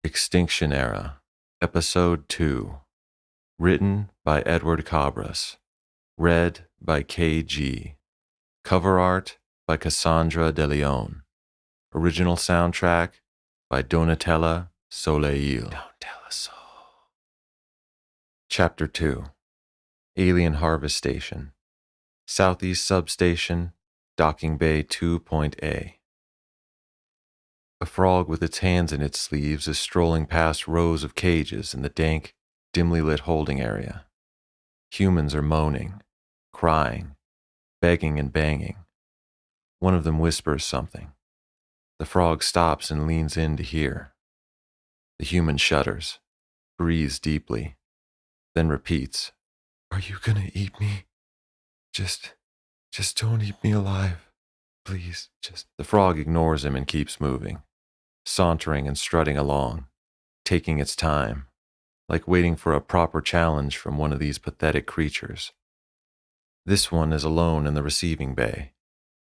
Extinction Era, Episode 2. Written by Edward Cabras. Read by K.G. Cover art by Cassandra De Leon. Original soundtrack by Donatella Soleil. Chapter 2. Alien Harvest Station. Southeast Substation, Docking Bay 2.A. A frog with its hands in its sleeves is strolling past rows of cages in the dank, dimly lit holding area. Humans are moaning, crying, begging and banging. One of them whispers something. The frog stops and leans in to hear. The human shudders, breathes deeply, then repeats, "Are you gonna eat me? Just don't eat me alive. Please, just..." The frog ignores him and keeps moving, sauntering and strutting along, taking its time, like waiting for a proper challenge from one of these pathetic creatures. This one is alone in the receiving bay,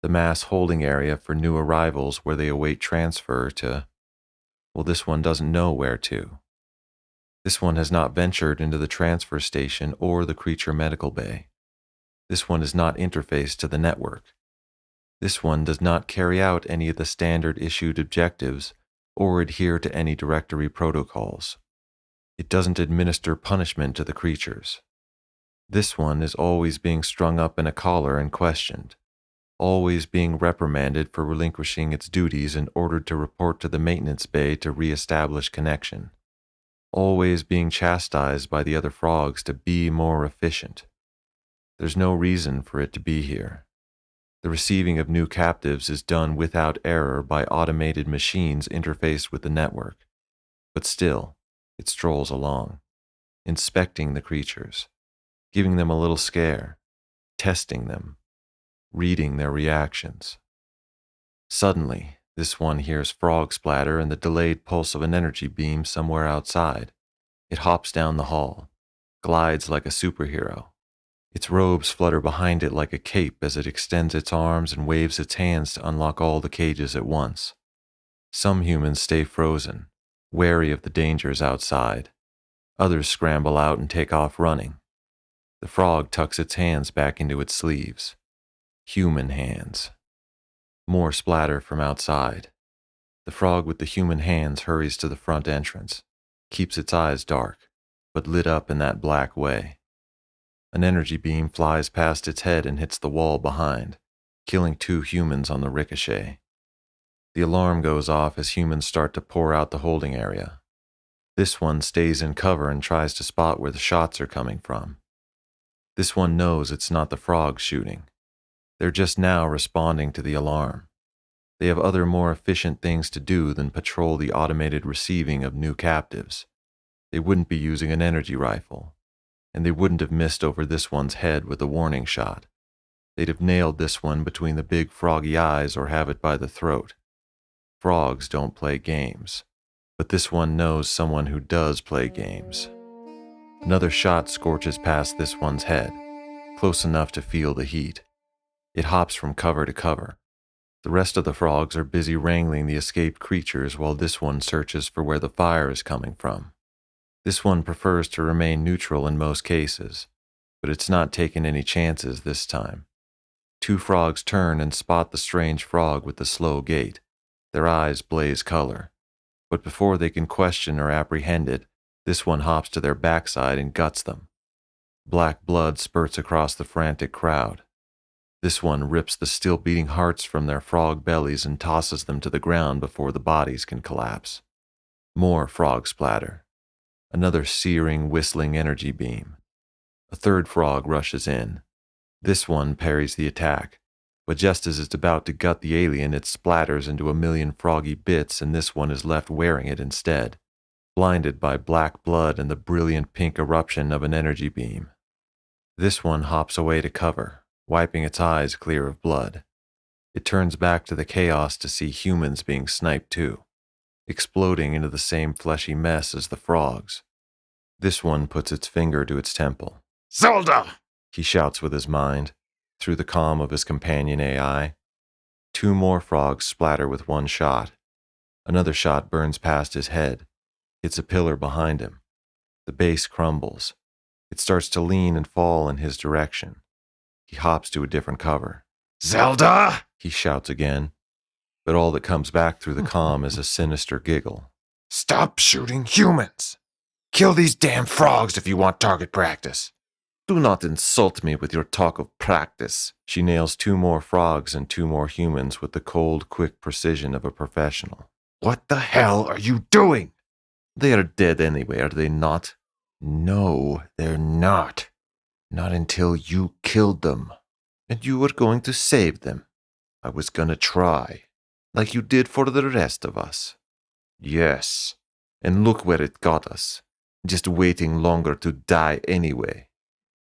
the mass holding area for new arrivals where they await transfer to, well, this one doesn't know where to. This one has not ventured into the transfer station or the creature medical bay. This one is not interfaced to the network. This one does not carry out any of the standard issued objectives or adhere to any directory protocols. It doesn't administer punishment to the creatures. This one is always being strung up in a collar and questioned, always being reprimanded for relinquishing its duties and ordered to report to the maintenance bay to re-establish connection, always being chastised by the other frogs to be more efficient. There's no reason for it to be here. The receiving of new captives is done without error by automated machines interfaced with the network, but still, it strolls along, inspecting the creatures, giving them a little scare, testing them, reading their reactions. Suddenly, this one hears frog splatter and the delayed pulse of an energy beam somewhere outside. It hops down the hall, glides like a superhero. Its robes flutter behind it like a cape as it extends its arms and waves its hands to unlock all the cages at once. Some humans stay frozen, wary of the dangers outside. Others scramble out and take off running. The frog tucks its hands back into its sleeves. Human hands. More splatter from outside. The frog with the human hands hurries to the front entrance, keeps its eyes dark, but lit up in that black way. An energy beam flies past its head and hits the wall behind, killing 2 humans on the ricochet. The alarm goes off as humans start to pour out the holding area. This one stays in cover and tries to spot where the shots are coming from. This one knows it's not the frogs shooting. They're just now responding to the alarm. They have other more efficient things to do than patrol the automated receiving of new captives. They wouldn't be using an energy rifle, and they wouldn't have missed over this one's head with a warning shot. They'd have nailed this one between the big froggy eyes or have it by the throat. Frogs don't play games, but this one knows someone who does play games. Another shot scorches past this one's head, close enough to feel the heat. It hops from cover to cover. The rest of the frogs are busy wrangling the escaped creatures while this one searches for where the fire is coming from. This one prefers to remain neutral in most cases, but it's not taken any chances this time. 2 frogs turn and spot the strange frog with the slow gait. Their eyes blaze color. But before they can question or apprehend it, this one hops to their backside and guts them. Black blood spurts across the frantic crowd. This one rips the still beating hearts from their frog bellies and tosses them to the ground before the bodies can collapse. More frog splatter. Another searing, whistling energy beam. A 3rd frog rushes in. This one parries the attack, but just as it's about to gut the alien, it splatters into a million froggy bits and this one is left wearing it instead, blinded by black blood and the brilliant pink eruption of an energy beam. This one hops away to cover, wiping its eyes clear of blood. It turns back to the chaos to see humans being sniped too, exploding into the same fleshy mess as the frogs. This one puts its finger to its temple. "Zelda!" he shouts with his mind, through the comm of his companion AI. 2 more frogs splatter with one shot. Another shot burns past his head, hits a pillar behind him. The base crumbles. It starts to lean and fall in his direction. He hops to a different cover. Zelda! He shouts again, but all that comes back through the comm is a sinister giggle. Stop shooting humans! Kill these damn frogs if you want target practice. Do not insult me with your talk of practice. She nails 2 more frogs and 2 more humans with the cold, quick precision of a professional. What the hell are you doing? They are dead anyway, are they not? No, they're not. Not until you killed them. And you were going to save them. I was gonna try. Like you did for the rest of us. Yes. And look where it got us. Just waiting longer to die anyway.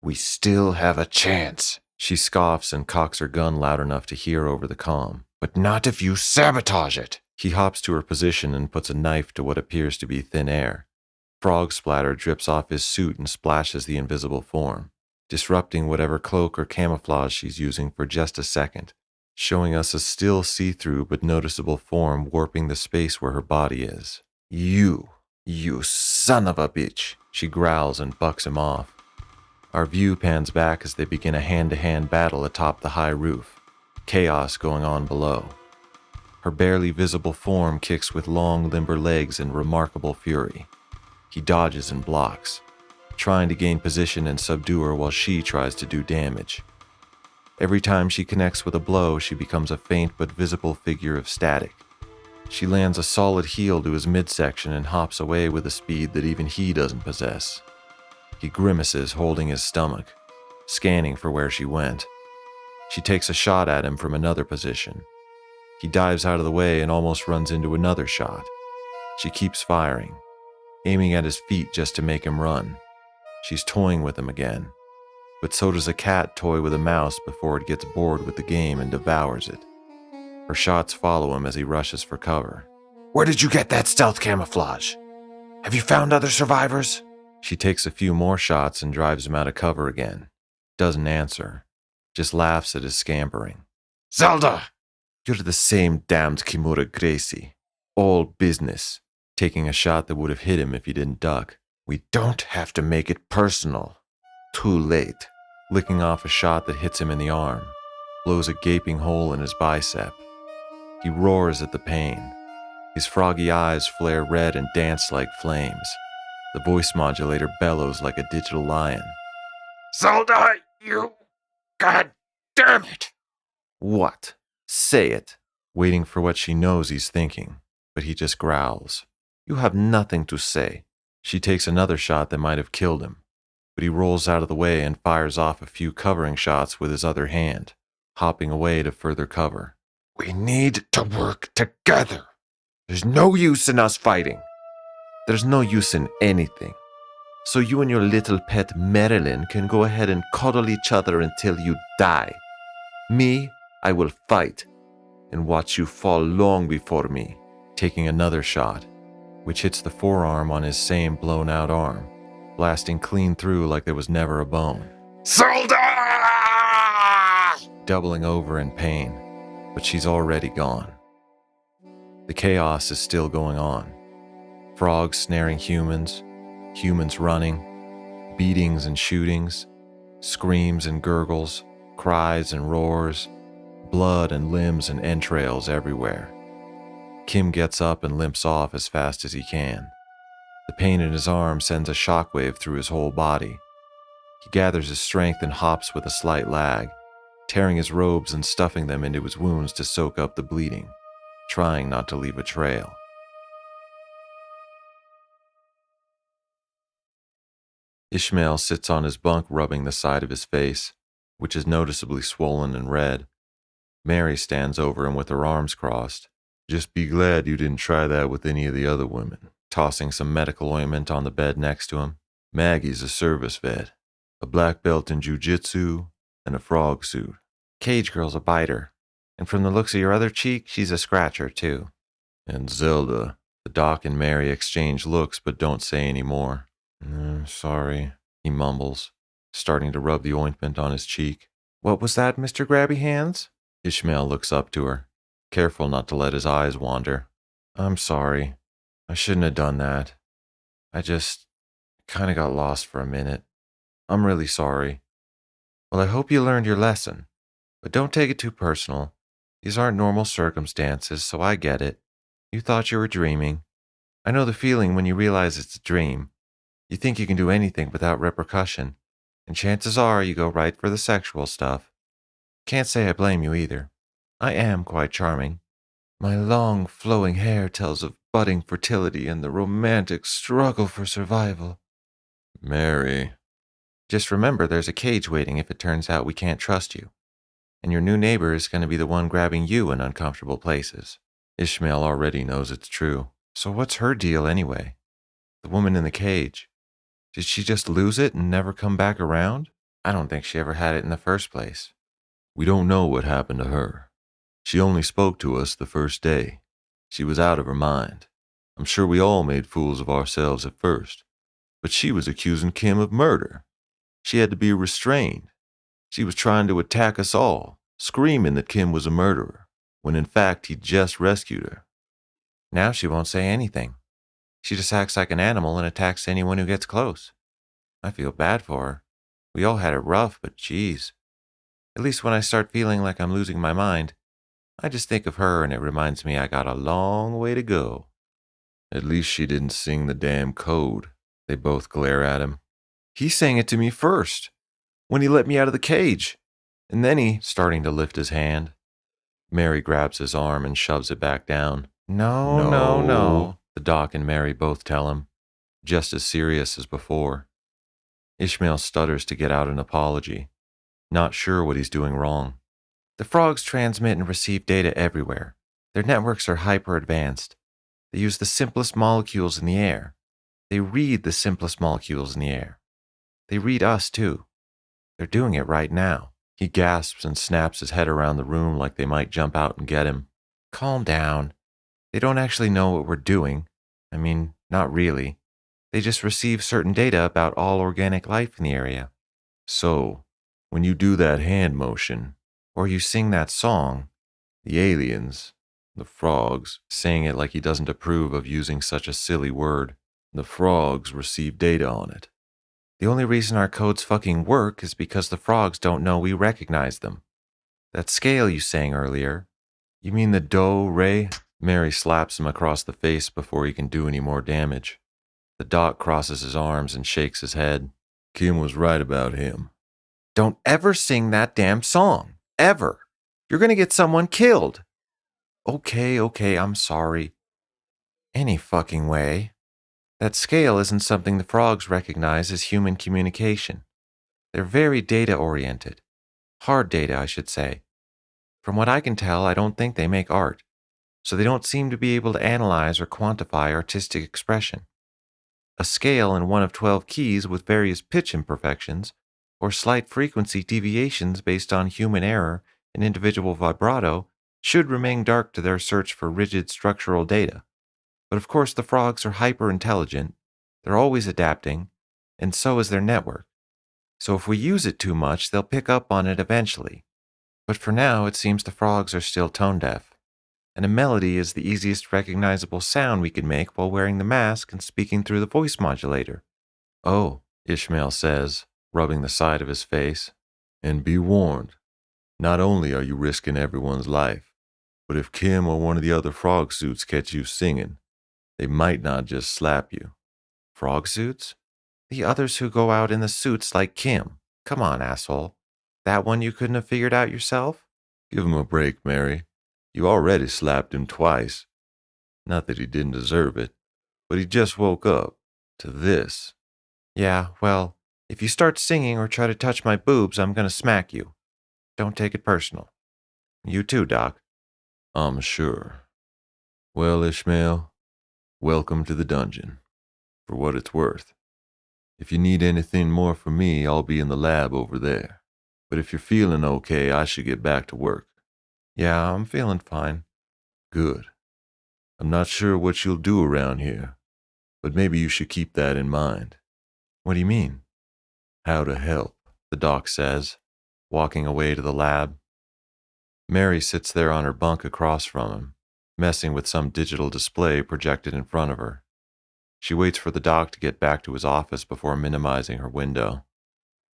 We still have a chance. She scoffs and cocks her gun loud enough to hear over the comm. But not if you sabotage it. He hops to her position and puts a knife to what appears to be thin air. Frog splatter drips off his suit and splashes the invisible form, disrupting whatever cloak or camouflage she's using for just a second, showing us a still see-through but noticeable form warping the space where her body is. You son of a bitch, she growls and bucks him off. Our view pans back as they begin a hand-to-hand battle atop the high roof, chaos going on below. Her barely visible form kicks with long, limber legs in remarkable fury. He dodges and blocks, trying to gain position and subdue her while she tries to do damage. Every time she connects with a blow, she becomes a faint but visible figure of static. She lands a solid heel to his midsection and hops away with a speed that even he doesn't possess. He grimaces, holding his stomach, scanning for where she went. She takes a shot at him from another position. He dives out of the way and almost runs into another shot. She keeps firing, aiming at his feet just to make him run. She's toying with him again, but so does a cat toy with a mouse before it gets bored with the game and devours it. Her shots follow him as he rushes for cover. Where did you get that stealth camouflage? Have you found other survivors? She takes a few more shots and drives him out of cover again. Doesn't answer, just laughs at his scampering. Zelda! You're the same damned Kimura Gracie. All business. Taking a shot that would have hit him if he didn't duck. We don't have to make it personal. Too late. Licking off a shot that hits him in the arm. Blows a gaping hole in his bicep. He roars at the pain. His froggy eyes flare red and dance like flames. The voice modulator bellows like a digital lion. Zelda, you... God damn it! What? Say it. Waiting for what she knows he's thinking, but he just growls. You have nothing to say. She takes another shot that might have killed him, but he rolls out of the way and fires off a few covering shots with his other hand, hopping away to further cover. We need to work together. There's no use in us fighting. There's no use in anything. So you and your little pet Marilyn can go ahead and cuddle each other until you die. Me, I will fight and watch you fall long before me. Taking another shot, which hits the forearm on his same blown-out arm, blasting clean through like there was never a bone. Zelda! Doubling over in pain, but she's already gone. The chaos is still going on. Frogs snaring humans, humans running, beatings and shootings, screams and gurgles, cries and roars, blood and limbs and entrails everywhere. Kim gets up and limps off as fast as he can. The pain in his arm sends a shockwave through his whole body. He gathers his strength and hops with a slight lag, tearing his robes and stuffing them into his wounds to soak up the bleeding, trying not to leave a trail. Ishmael sits on his bunk rubbing the side of his face, which is noticeably swollen and red. Mary stands over him with her arms crossed. Just be glad you didn't try that with any of the other women. Tossing some medical ointment on the bed next to him. Maggie's a service vet, a black belt in jiu-jitsu, and a frog suit. Cage girl's a biter, and from the looks of your other cheek, she's a scratcher too. And Zelda. The doc and Mary exchange looks but don't say any more. Sorry, he mumbles, starting to rub the ointment on his cheek. What was that, Mr. Grabby Hands? Ishmael looks up to her, careful not to let his eyes wander. I'm sorry. I shouldn't have done that. I just kind of got lost for a minute. I'm really sorry. Well, I hope you learned your lesson, but don't take it too personal. These aren't normal circumstances, so I get it. You thought you were dreaming. I know the feeling when you realize it's a dream. You think you can do anything without repercussion, and chances are you go right for the sexual stuff. Can't say I blame you either. I am quite charming. My long, flowing hair tells of budding fertility and the romantic struggle for survival. Mary. Just remember there's a cage waiting if it turns out we can't trust you. And your new neighbor is going to be the one grabbing you in uncomfortable places. Ishmael already knows it's true. So what's her deal anyway? The woman in the cage. Did she just lose it and never come back around? I don't think she ever had it in the first place. We don't know what happened to her. She only spoke to us the first day. She was out of her mind. I'm sure we all made fools of ourselves at first. But she was accusing Kim of murder. She had to be restrained. She was trying to attack us all, screaming that Kim was a murderer, when in fact he'd just rescued her. Now she won't say anything. She just acts like an animal and attacks anyone who gets close. I feel bad for her. We all had it rough, but geez. At least when I start feeling like I'm losing my mind, I just think of her and it reminds me I got a long way to go. At least she didn't sing the damn code. They both glare at him. He sang it to me first, when he let me out of the cage. And then he, starting to lift his hand. Mary grabs his arm and shoves it back down. No. The doc and Mary both tell him, just as serious as before. Ishmael stutters to get out an apology, not sure what he's doing wrong. The frogs transmit and receive data everywhere. Their networks are hyper-advanced. They use the simplest molecules in the air. They read the simplest molecules in the air. They read us, too. They're doing it right now. He gasps and snaps his head around the room like they might jump out and get him. Calm down. They don't actually know what we're doing. I mean, not really. They just receive certain data about all organic life in the area. So, when you do that hand motion, or you sing that song, the aliens, the frogs, saying it like he doesn't approve of using such a silly word, the frogs receive data on it. The only reason our codes fucking work is because the frogs don't know we recognize them. That scale you sang earlier, you mean the do, re? Mary slaps him across the face before he can do any more damage. The doc crosses his arms and shakes his head. Kim was right about him. Don't ever sing that damn song. Ever. You're gonna get someone killed. Okay, I'm sorry. Any fucking way. That scale isn't something the frogs recognize as human communication. They're very data-oriented. Hard data, I should say. From what I can tell, I don't think they make art, so they don't seem to be able to analyze or quantify artistic expression. A scale in one of 12 keys with various pitch imperfections, or slight frequency deviations based on human error and individual vibrato, should remain dark to their search for rigid structural data. But of course, the frogs are hyper-intelligent, they're always adapting, and so is their network. So if we use it too much, they'll pick up on it eventually. But for now, it seems the frogs are still tone-deaf. And a melody is the easiest recognizable sound we can make while wearing the mask and speaking through the voice modulator. Oh, Ishmael says, rubbing the side of his face. And be warned, not only are you risking everyone's life, but if Kim or one of the other frog suits catch you singing, they might not just slap you. Frog suits? The others who go out in the suits like Kim. Come on, asshole. That one you couldn't have figured out yourself? Give him a break, Mary. You already slapped him twice. Not that he didn't deserve it, but he just woke up to this. Yeah, well, if you start singing or try to touch my boobs, I'm gonna smack you. Don't take it personal. You too, Doc. I'm sure. Well, Ishmael, welcome to the dungeon, for what it's worth. If you need anything more from me, I'll be in the lab over there. But if you're feeling okay, I should get back to work. Yeah, I'm feeling fine. Good. I'm not sure what you'll do around here, but maybe you should keep that in mind. What do you mean? How to help, the doc says, walking away to the lab. Mary sits there on her bunk across from him, messing with some digital display projected in front of her. She waits for the doc to get back to his office before minimizing her window.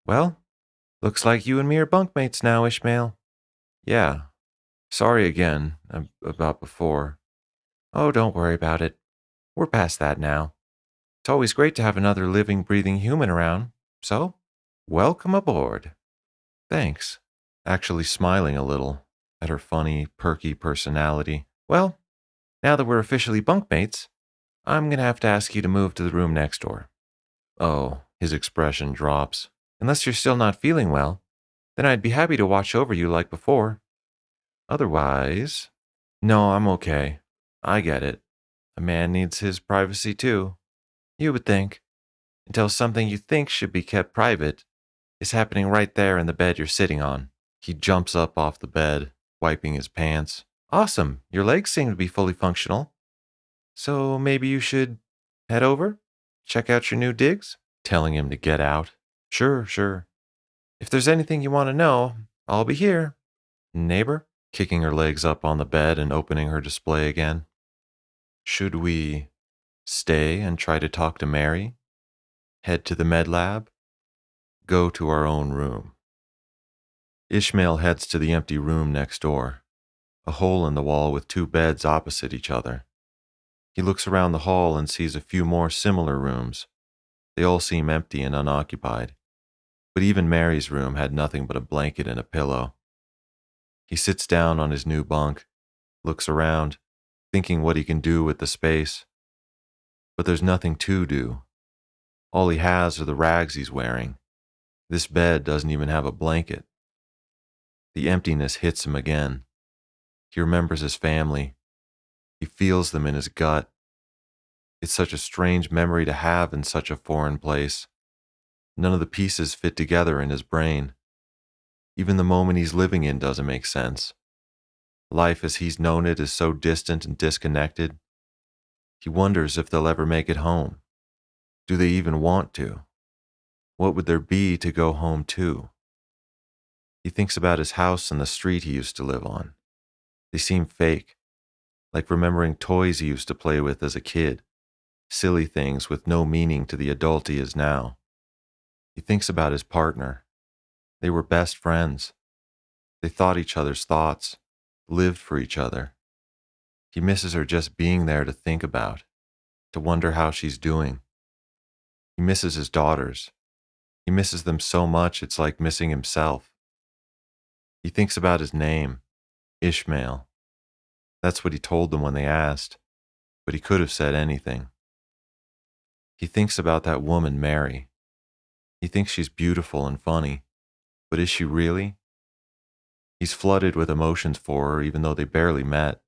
Well, looks like you and me are bunkmates now, Ishmael. Yeah. Sorry again about before. Oh, don't worry about it. We're past that now. It's always great to have another living, breathing human around. So, welcome aboard. Thanks. Actually smiling a little at her funny, perky personality. Well, now that we're officially bunkmates, I'm going to have to ask you to move to the room next door. Oh, his expression drops. Unless you're still not feeling well, then I'd be happy to watch over you like before. Otherwise, no, I'm okay. I get it. A man needs his privacy too. You would think, until something you think should be kept private is happening right there in the bed you're sitting on. He jumps up off the bed, wiping his pants. Awesome, your legs seem to be fully functional. So maybe you should head over, check out your new digs? Telling him to get out. Sure, sure. If there's anything you want to know, I'll be here. Neighbor? Kicking her legs up on the bed and opening her display again. Should we stay and try to talk to Mary? Head to the med lab? Go to our own room. Ishmael heads to the empty room next door, a hole in the wall with two beds opposite each other. He looks around the hall and sees a few more similar rooms. They all seem empty and unoccupied, but even Mary's room had nothing but a blanket and a pillow. He sits down on his new bunk, looks around, thinking what he can do with the space. But there's nothing to do. All he has are the rags he's wearing. This bed doesn't even have a blanket. The emptiness hits him again. He remembers his family. He feels them in his gut. It's such a strange memory to have in such a foreign place. None of the pieces fit together in his brain. Even the moment he's living in doesn't make sense. Life as he's known it is so distant and disconnected. He wonders if they'll ever make it home. Do they even want to? What would there be to go home to? He thinks about his house and the street he used to live on. They seem fake, like remembering toys he used to play with as a kid, silly things with no meaning to the adult he is now. He thinks about his partner. They were best friends. They thought each other's thoughts, lived for each other. He misses her just being there to think about, to wonder how she's doing. He misses his daughters. He misses them so much it's like missing himself. He thinks about his name, Ishmael. That's what he told them when they asked, but he could have said anything. He thinks about that woman, Mary. He thinks she's beautiful and funny, but is she really? He's flooded with emotions for her even though they barely met.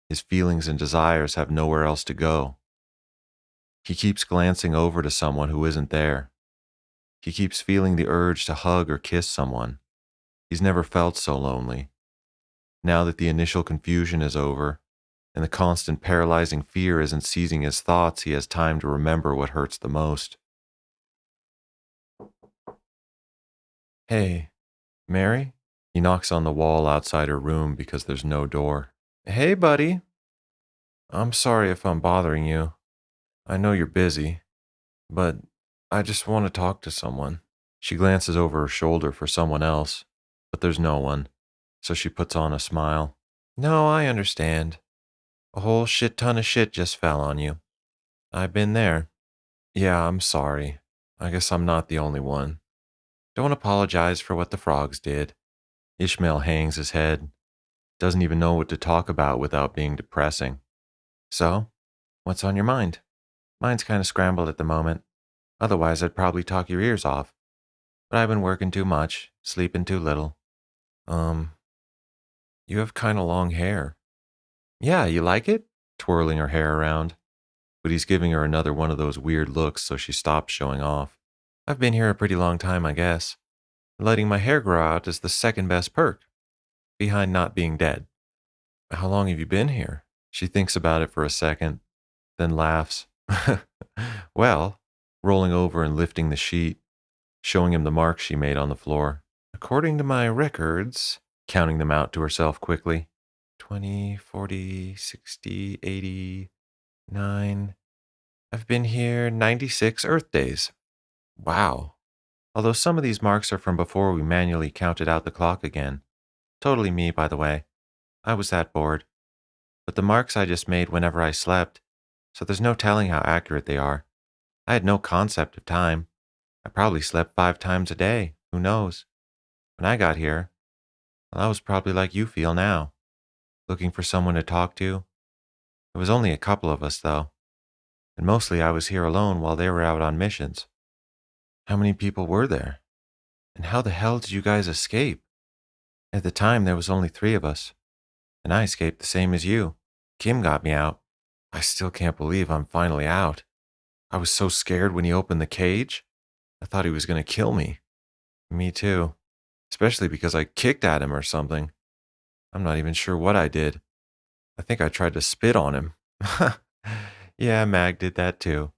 His feelings and desires have nowhere else to go. He keeps glancing over to someone who isn't there. He keeps feeling the urge to hug or kiss someone. He's never felt so lonely. Now that the initial confusion is over, and the constant paralyzing fear isn't seizing his thoughts, he has time to remember what hurts the most. Hey, Mary? He knocks on the wall outside her room because there's no door. Hey, buddy. I'm sorry if I'm bothering you. I know you're busy, but I just want to talk to someone. She glances over her shoulder for someone else, but there's no one, so she puts on a smile. No, I understand. A whole shit ton of shit just fell on you. I've been there. Yeah, I'm sorry. I guess I'm not the only one. Don't apologize for what the frogs did. Ishmael hangs his head, doesn't even know what to talk about without being depressing. So, what's on your mind? Mine's kind of scrambled at the moment. Otherwise, I'd probably talk your ears off. But I've been working too much, sleeping too little. Um, you have kind of long hair. Yeah, you like it? Twirling her hair around. But he's giving her another one of those weird looks, so she stops showing off. I've been here a pretty long time, I guess. Letting my hair grow out is the second best perk, behind not being dead. How long have you been here? She thinks about it for a second, then laughs. Well, rolling over and lifting the sheet, showing him the marks she made on the floor. According to my records, counting them out to herself quickly. 20, 40, 60, 80, 9. I've been here 96 Earth days. Wow. Although some of these marks are from before we manually counted out the clock again. Totally me, by the way. I was that bored. But the marks I just made whenever I slept, so there's no telling how accurate they are. I had no concept of time. I probably slept 5 times a day. Who knows? When I got here, well, I was probably like you feel now, looking for someone to talk to. There was only a couple of us, though, and mostly I was here alone while they were out on missions. How many people were there? And how the hell did you guys escape? At the time, there was only 3 of us, and I escaped the same as you. Kim got me out. I still can't believe I'm finally out. I was so scared when he opened the cage. I thought he was going to kill me. Me too. Especially because I kicked at him or something. I'm not even sure what I did. I think I tried to spit on him. Yeah, Mag did that too.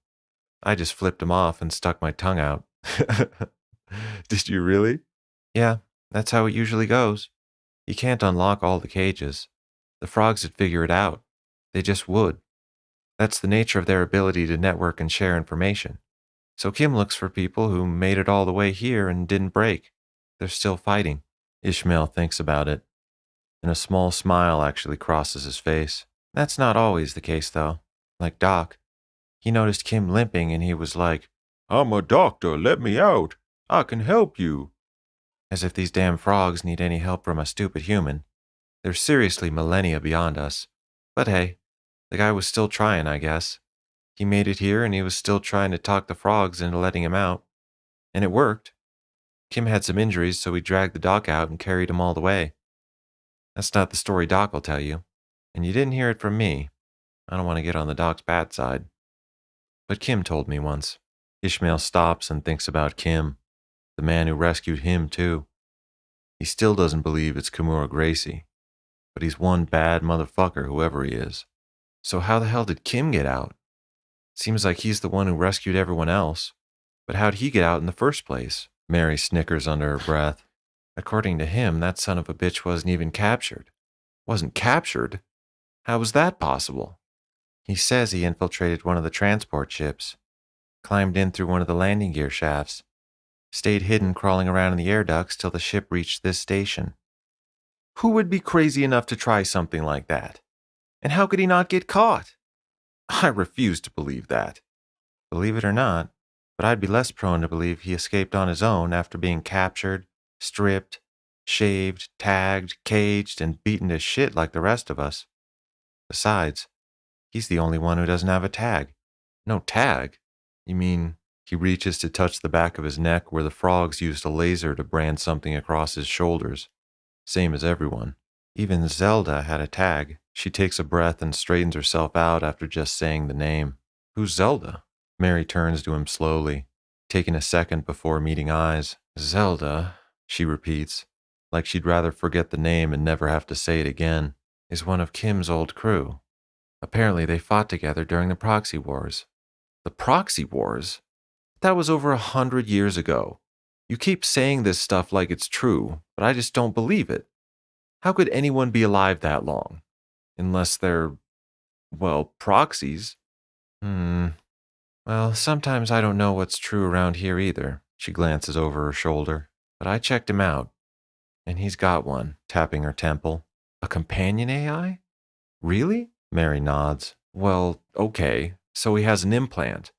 I just flipped him off and stuck my tongue out. Did you really? Yeah, that's how it usually goes. You can't unlock all the cages. The frogs would figure it out. They just would. That's the nature of their ability to network and share information. So Kim looks for people who made it all the way here and didn't break. They're still fighting. Ishmael thinks about it, and a small smile actually crosses his face. That's not always the case, though. Like Doc. He noticed Kim limping and he was like, "I'm a doctor, let me out. I can help you." As if these damn frogs need any help from a stupid human. They're seriously millennia beyond us. But hey, the guy was still trying, I guess. He made it here and he was still trying to talk the frogs into letting him out. And it worked. Kim had some injuries, so we dragged the doc out and carried him all the way. That's not the story Doc will tell you. And you didn't hear it from me. I don't want to get on the doc's bad side. But Kim told me once. Ishmael stops and thinks about Kim, the man who rescued him too. He still doesn't believe it's Kimura Gracie, but he's one bad motherfucker, whoever he is. So how the hell did Kim get out? Seems like he's the one who rescued everyone else. But how'd he get out in the first place? Mary snickers under her breath. According to him, that son of a bitch wasn't even captured. Wasn't captured? How was that possible? He says he infiltrated one of the transport ships, climbed in through one of the landing gear shafts, stayed hidden crawling around in the air ducts till the ship reached this station. Who would be crazy enough to try something like that? And how could he not get caught? I refuse to believe that. Believe it or not, but I'd be less prone to believe he escaped on his own after being captured, stripped, shaved, tagged, caged, and beaten to shit like the rest of us. Besides, he's the only one who doesn't have a tag. No tag? You mean he reaches to touch the back of his neck where the frogs used a laser to brand something across his shoulders? Same as everyone. Even Zelda had a tag. She takes a breath and straightens herself out after just saying the name. Who's Zelda? Mary turns to him slowly, taking a second before meeting eyes. Zelda, she repeats, like she'd rather forget the name and never have to say it again, is one of Kim's old crew. Apparently they fought together during the proxy wars. The proxy wars? That was over 100 years ago. You keep saying this stuff like it's true, but I just don't believe it. How could anyone be alive that long? Unless they're, well, proxies. Well, sometimes I don't know what's true around here either. She glances over her shoulder. But I checked him out. And he's got one, tapping her temple. A companion AI? Really? Mary nods. Well, okay, so he has an implant.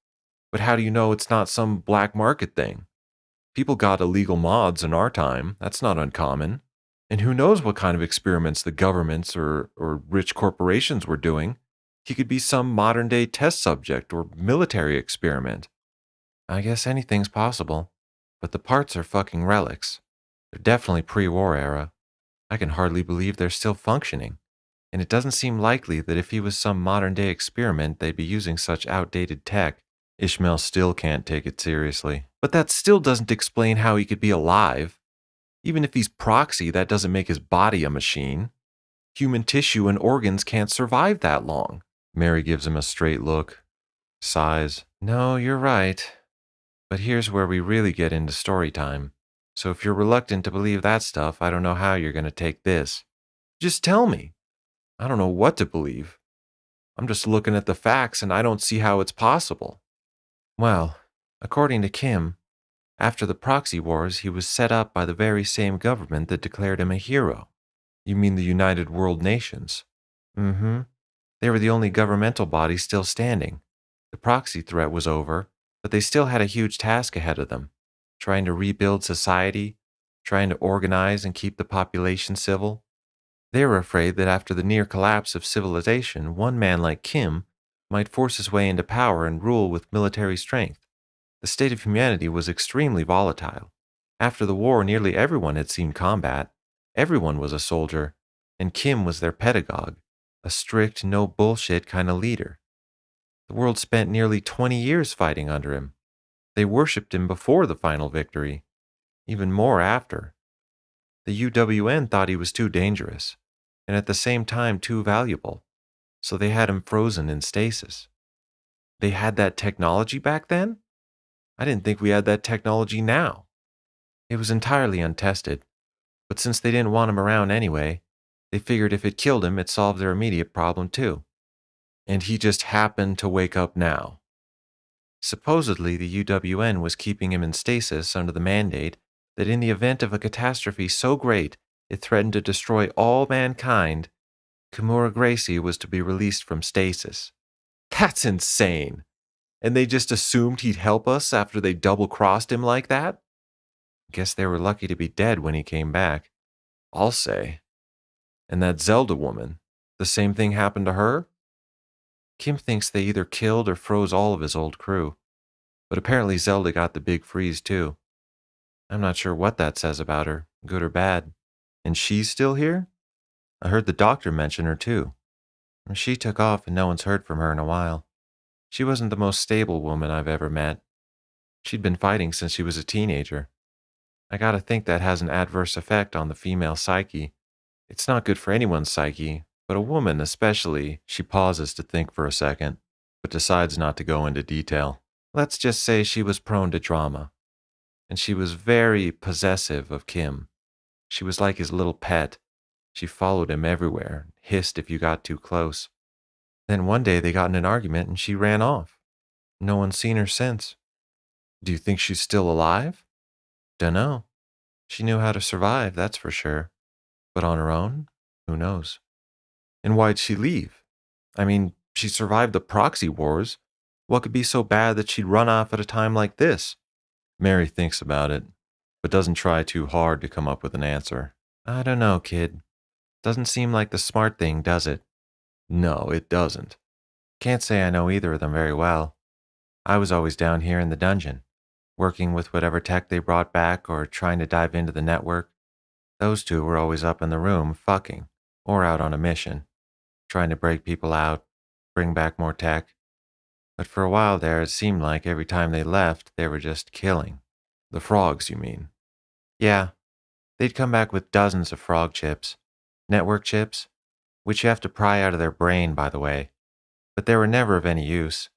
But how do you know it's not some black market thing? People got illegal mods in our time. That's not uncommon. And who knows what kind of experiments the governments or rich corporations were doing? He could be some modern day test subject or military experiment. I guess anything's possible. But the parts are fucking relics. They're definitely pre-war era. I can hardly believe they're still functioning. And it doesn't seem likely that if he was some modern day experiment, they'd be using such outdated tech. Ishmael still can't take it seriously. But that still doesn't explain how he could be alive. Even if he's proxy, that doesn't make his body a machine. Human tissue and organs can't survive that long. Mary gives him a straight look, sighs. No, you're right. But here's where we really get into story time. So if you're reluctant to believe that stuff, I don't know how you're going to take this. Just tell me. I don't know what to believe. I'm just looking at the facts and I don't see how it's possible. Well, according to Kim, after the proxy wars, he was set up by the very same government that declared him a hero. You mean the United World Nations? Mm hmm. They were the only governmental body still standing. The proxy threat was over, but they still had a huge task ahead of them, trying to rebuild society, trying to organize and keep the population civil. They were afraid that after the near collapse of civilization, one man like Kim might force his way into power and rule with military strength. The state of humanity was extremely volatile. After the war, nearly everyone had seen combat. Everyone was a soldier, and Kim was their pedagogue, a strict, no bullshit kind of leader. The world spent nearly 20 years fighting under him. They worshipped him before the final victory, even more after. The UWN thought he was too dangerous, and at the same time too valuable, so they had him frozen in stasis. They had that technology back then? I didn't think we had that technology now. It was entirely untested, but since they didn't want him around anyway, they figured if it killed him, it solved their immediate problem too. And he just happened to wake up now. Supposedly, the UWN was keeping him in stasis under the mandate that in the event of a catastrophe so great it threatened to destroy all mankind, Kimura Gracie was to be released from stasis. That's insane! And they just assumed he'd help us after they double-crossed him like that? Guess they were lucky to be dead when he came back. I'll say. And that Zelda woman, the same thing happened to her? Kim thinks they either killed or froze all of his old crew. But apparently Zelda got the big freeze too. I'm not sure what that says about her, good or bad. And she's still here? I heard the doctor mention her too. She took off and no one's heard from her in a while. She wasn't the most stable woman I've ever met. She'd been fighting since she was a teenager. I gotta think that has an adverse effect on the female psyche. It's not good for anyone's psyche, but a woman especially. She pauses to think for a second, but decides not to go into detail. Let's just say she was prone to drama, and she was very possessive of Kim. She was like his little pet. She followed him everywhere, hissed if you got too close. Then one day they got in an argument and she ran off. No one's seen her since. Do you think she's still alive? Dunno. She knew how to survive, that's for sure. But on her own? Who knows? And why'd she leave? I mean, she survived the proxy wars. What could be so bad that she'd run off at a time like this? Mary thinks about it, but doesn't try too hard to come up with an answer. I don't know, kid. Doesn't seem like the smart thing, does it? No, it doesn't. Can't say I know either of them very well. I was always down here in the dungeon, working with whatever tech they brought back or trying to dive into the network. Those two were always up in the room, fucking, or out on a mission, trying to break people out, bring back more tech. But for a while there, it seemed like every time they left, they were just killing. The frogs, you mean? Yeah, they'd come back with dozens of frog chips. Network chips, which you have to pry out of their brain, by the way. But they were never of any use.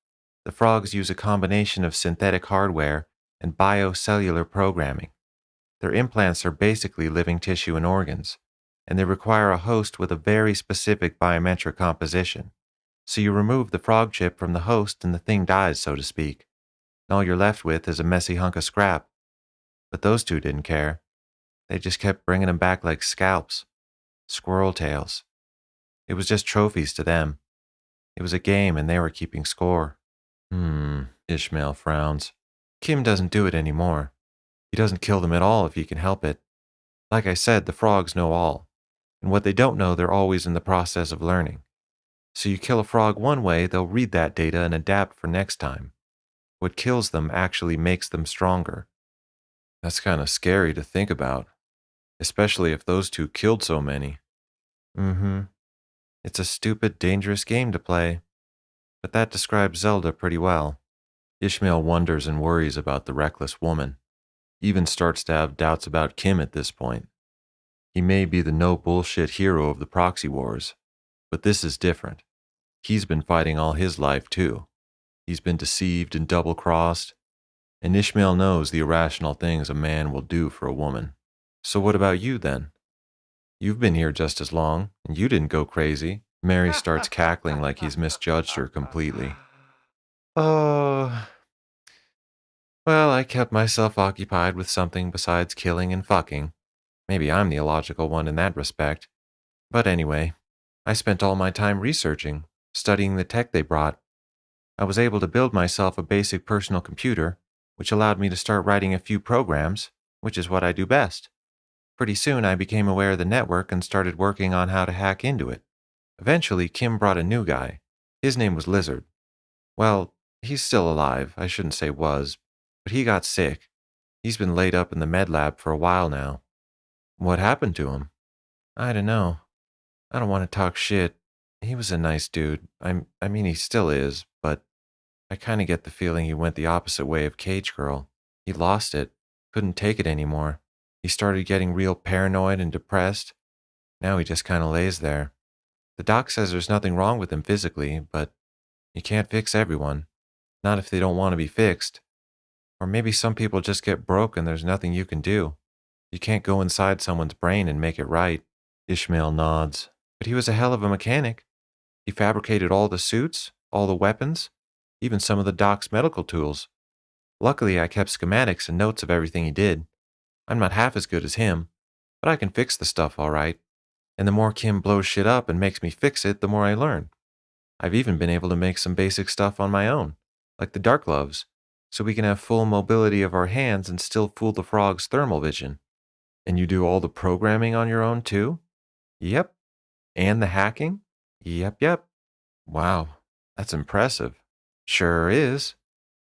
The frogs use a combination of synthetic hardware and biocellular programming. Their implants are basically living tissue and organs, and they require a host with a very specific biometric composition. So you remove the frog chip from the host and the thing dies, so to speak. And all you're left with is a messy hunk of scrap. But those two didn't care. They just kept bringing them back like scalps. Squirrel tails. It was just trophies to them. It was a game and they were keeping score. Ishmael frowns. Kim doesn't do it anymore. He doesn't kill them at all if he can help it. Like I said, the frogs know all. And what they don't know, they're always in the process of learning. So you kill a frog one way, they'll read that data and adapt for next time. What kills them actually makes them stronger. That's kind of scary to think about, especially if those two killed so many. It's a stupid, dangerous game to play. But that describes Zelda pretty well. Ishmael wonders and worries about the reckless woman. Even starts to have doubts about Kim at this point. He may be the no-bullshit hero of the proxy wars, but this is different. He's been fighting all his life, too. He's been deceived and double-crossed, and Ishmael knows the irrational things a man will do for a woman. So what about you, then? You've been here just as long, and you didn't go crazy. Mary starts cackling like he's misjudged her completely. Oh, well, I kept myself occupied with something besides killing and fucking. Maybe I'm the illogical one in that respect. But anyway, I spent all my time researching, studying the tech they brought. I was able to build myself a basic personal computer, which allowed me to start writing a few programs, which is what I do best. Pretty soon, I became aware of the network and started working on how to hack into it. Eventually, Kim brought a new guy. His name was Lizard. Well, he's still alive. I shouldn't say was, but he got sick. He's been laid up in the med lab for a while now. What happened to him? I don't know. I don't want to talk shit. He was a nice dude. I mean, he still is, but I kind of get the feeling he went the opposite way of Cage Girl. He lost it, couldn't take it anymore. He started getting real paranoid and depressed. Now he just kind of lays there. The doc says there's nothing wrong with him physically, but you can't fix everyone. Not if they don't want to be fixed. Or maybe some people just get broke and there's nothing you can do. You can't go inside someone's brain and make it right. Ishmael nods. But he was a hell of a mechanic. He fabricated all the suits, all the weapons, even some of the doc's medical tools. Luckily, I kept schematics and notes of everything he did. I'm not half as good as him, but I can fix the stuff all right. And the more Kim blows shit up and makes me fix it, the more I learn. I've even been able to make some basic stuff on my own, like the dark gloves, so we can have full mobility of our hands and still fool the frog's thermal vision. And you do all the programming on your own too? Yep. And the hacking? Yep. Wow, that's impressive. Sure is.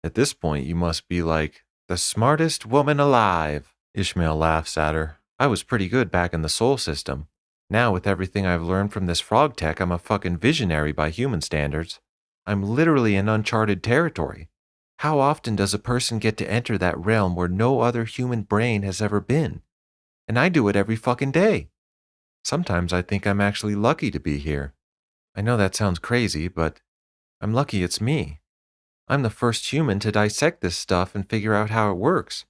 At this point, you must be like the smartest woman alive. Ishmael laughs at her. I was pretty good back in the Sol system. Now, with everything I've learned from this frog tech, I'm a fucking visionary by human standards. I'm literally in uncharted territory. How often does a person get to enter that realm where no other human brain has ever been? And I do it every fucking day. Sometimes I think I'm actually lucky to be here. I know that sounds crazy, but I'm lucky it's me. I'm the first human to dissect this stuff and figure out how it works.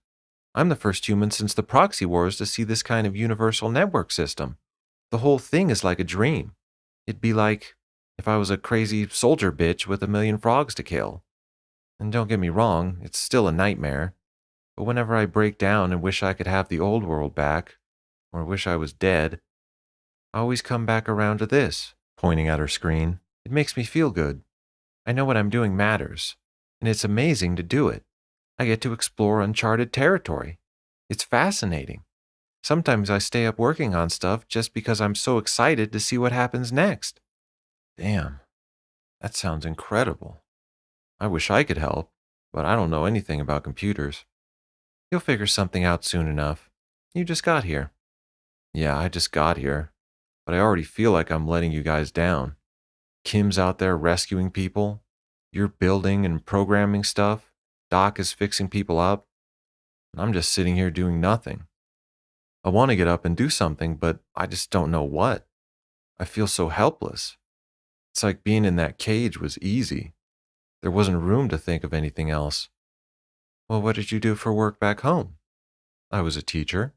I'm the first human since the proxy wars to see this kind of universal network system. The whole thing is like a dream. It'd be like if I was a crazy soldier bitch with a million frogs to kill. And don't get me wrong, it's still a nightmare. But whenever I break down and wish I could have the old world back, or wish I was dead, I always come back around to this, pointing at her screen. It makes me feel good. I know what I'm doing matters, and it's amazing to do it. I get to explore uncharted territory. It's fascinating. Sometimes I stay up working on stuff just because I'm so excited to see what happens next. Damn, that sounds incredible. I wish I could help, but I don't know anything about computers. You'll figure something out soon enough. You just got here. Yeah, I just got here, but I already feel like I'm letting you guys down. Kim's out there rescuing people. You're building and programming stuff. Doc is fixing people up. And I'm just sitting here doing nothing. I want to get up and do something, but I just don't know what. I feel so helpless. It's like being in that cage was easy. There wasn't room to think of anything else. Well, what did you do for work back home? I was a teacher.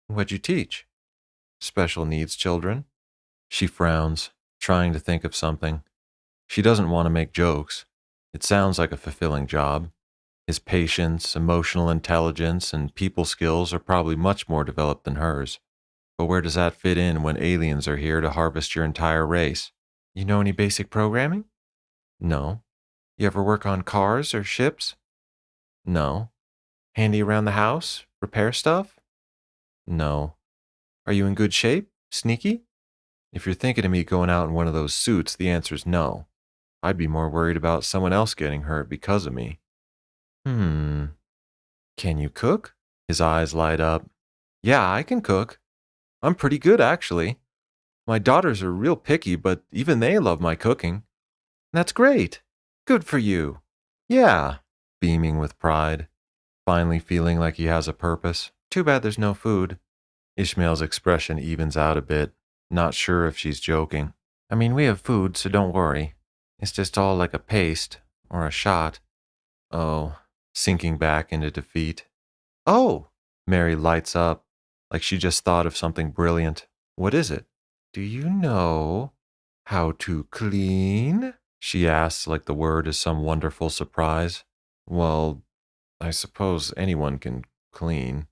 What'd you teach? Special needs children. She frowns, trying to think of something. She doesn't want to make jokes. It sounds like a fulfilling job. His patience, emotional intelligence, and people skills are probably much more developed than hers. But where does that fit in when aliens are here to harvest your entire race? You know any basic programming? No. You ever work on cars or ships? No. Handy around the house? Repair stuff? No. Are you in good shape? Sneaky? If you're thinking of me going out in one of those suits, the answer's no. I'd be more worried about someone else getting hurt because of me. Can you cook? His eyes light up. Yeah, I can cook. I'm pretty good, actually. My daughters are real picky, but even they love my cooking. That's great. Good for you. Yeah, beaming with pride, finally feeling like he has a purpose. Too bad there's no food. Ishmael's expression evens out a bit, not sure if she's joking. I mean, we have food, so don't worry. It's just all like a paste or a shot. Oh, sinking back into defeat. Oh, Mary lights up, like she just thought of something brilliant. What is it? Do you know? How to clean? She asks like the word is some wonderful surprise. Well, I suppose anyone can clean.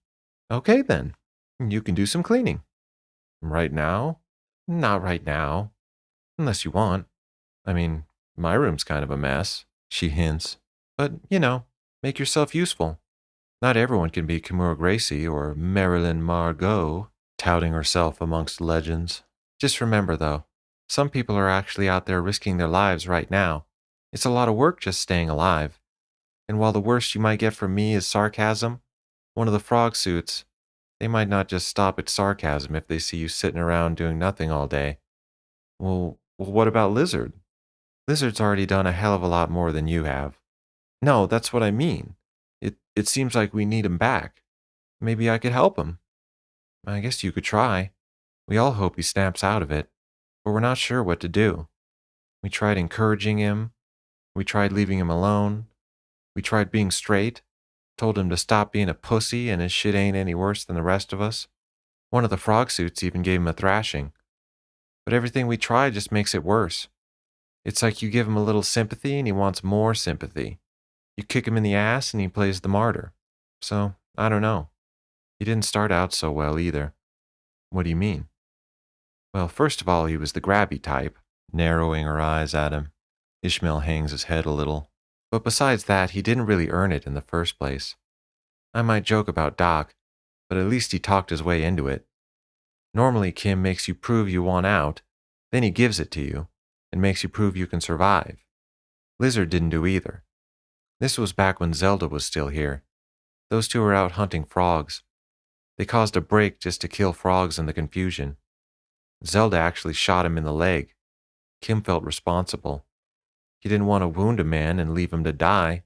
Okay then, you can do some cleaning. Right now? Not right now. Unless you want. I mean, my room's kind of a mess, she hints. But, make yourself useful. Not everyone can be Kimura Gracie or Marilyn Margot, touting herself amongst legends. Just remember, though, some people are actually out there risking their lives right now. It's a lot of work just staying alive. And while the worst you might get from me is sarcasm, one of the frog suits, they might not just stop at sarcasm if they see you sitting around doing nothing all day. Well, what about Lizard? Lizard's already done a hell of a lot more than you have. No, that's what I mean. It seems like we need him back. Maybe I could help him. I guess you could try. We all hope he snaps out of it, but we're not sure what to do. We tried encouraging him. We tried leaving him alone. We tried being straight, told him to stop being a pussy and his shit ain't any worse than the rest of us. One of the frog suits even gave him a thrashing. But everything we try just makes it worse. It's like you give him a little sympathy and he wants more sympathy. You kick him in the ass and he plays the martyr. So, I don't know. He didn't start out so well either. What do you mean? Well, first of all, he was the grabby type, narrowing her eyes at him. Ishmael hangs his head a little. But besides that, he didn't really earn it in the first place. I might joke about Doc, but at least he talked his way into it. Normally, Kim makes you prove you want out, then he gives it to you, and makes you prove you can survive. Lizard didn't do either. This was back when Zelda was still here. Those two were out hunting frogs. They caused a break just to kill frogs in the confusion. Zelda actually shot him in the leg. Kim felt responsible. He didn't want to wound a man and leave him to die.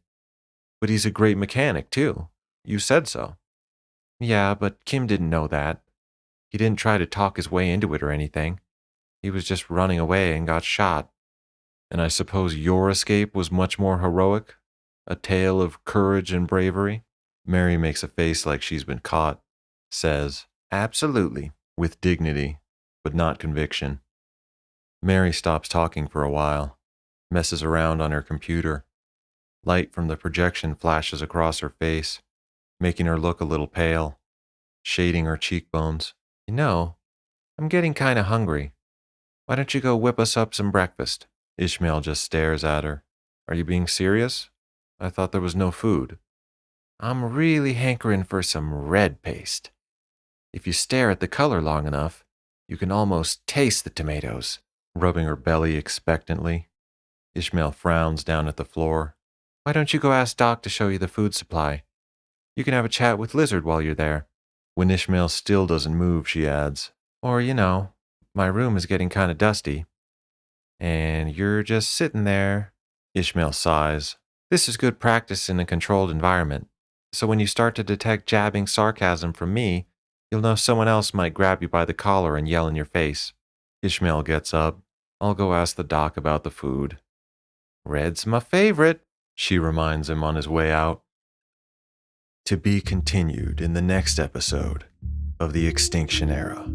But he's a great mechanic, too. You said so. Yeah, but Kim didn't know that. He didn't try to talk his way into it or anything. He was just running away and got shot. And I suppose your escape was much more heroic? A tale of courage and bravery? Mary makes a face like she's been caught. Says, absolutely, with dignity, but not conviction. Mary stops talking for a while, messes around on her computer. Light from the projection flashes across her face, making her look a little pale, shading her cheekbones. I'm getting kinda hungry. Why don't you go whip us up some breakfast? Ishmael just stares at her. Are you being serious? I thought there was no food. I'm really hankering for some red paste. If you stare at the color long enough, you can almost taste the tomatoes. Rubbing her belly expectantly, Ishmael frowns down at the floor. Why don't you go ask Doc to show you the food supply? You can have a chat with Lizard while you're there. When Ishmael still doesn't move, she adds, or, my room is getting kind of dusty. And you're just sitting there. Ishmael sighs. This is good practice in a controlled environment. So when you start to detect jabbing sarcasm from me, you'll know someone else might grab you by the collar and yell in your face. Ishmael gets up. I'll go ask the doc about the food. Red's my favorite, she reminds him on his way out. To be continued in the next episode of the Extinction Era.